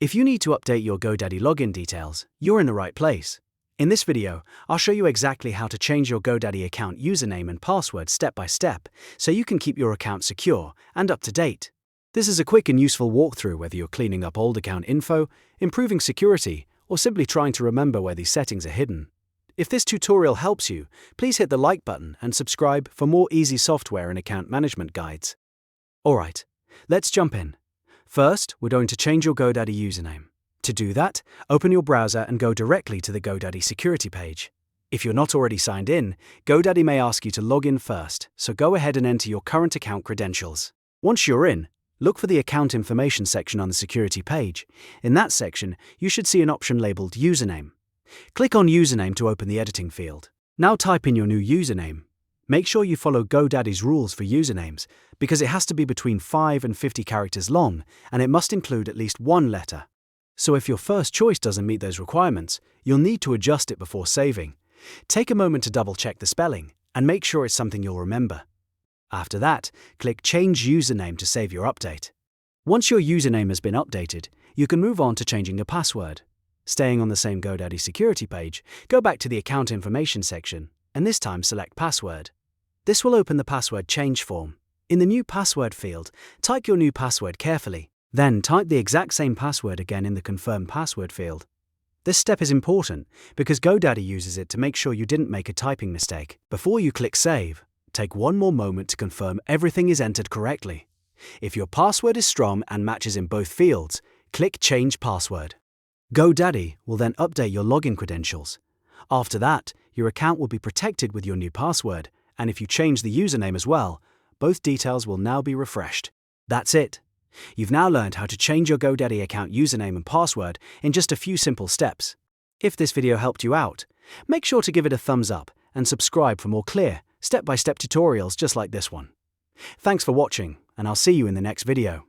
If you need to update your GoDaddy login details, you're in the right place. In this video, I'll show you exactly how to change your GoDaddy account username and password step by step so you can keep your account secure and up to date. This is a quick and useful walkthrough whether you're cleaning up old account info, improving security, or simply trying to remember where these settings are hidden. If this tutorial helps you, please hit the like button and subscribe for more easy software and account management guides. Alright, let's jump in. First, we're going to change your GoDaddy username. To do that, open your browser and go directly to the GoDaddy Security Page. If you're not already signed in, GoDaddy may ask you to log in first, so go ahead and enter your current account credentials. Once you're in, look for the Account Information section on the Security Page. In that section, you should see an option labeled Username. Click on Username to open the editing field. Now type in your new username. Make sure you follow GoDaddy's rules for usernames, because it has to be between 5 and 50 characters long, and it must include at least one letter. So if your first choice doesn't meet those requirements, you'll need to adjust it before saving. Take a moment to double-check the spelling, and make sure it's something you'll remember. After that, click Change Username to save your update. Once your username has been updated, you can move on to changing a password. Staying on the same GoDaddy Security Page, go back to the Account Information section, and this time select Password. This will open the password change form. In the New Password field, type your new password carefully. Then type the exact same password again in the Confirm Password field. This step is important because GoDaddy uses it to make sure you didn't make a typing mistake. Before you click Save, take one more moment to confirm everything is entered correctly. If your password is strong and matches in both fields, click Change Password. GoDaddy will then update your login credentials. After that, your account will be protected with your new password, and if you change the username as well, both details will now be refreshed. That's it. You've now learned how to change your GoDaddy account username and password in just a few simple steps. If this video helped you out, make sure to give it a thumbs up and subscribe for more clear, step-by-step tutorials just like this one. Thanks for watching, and I'll see you in the next video.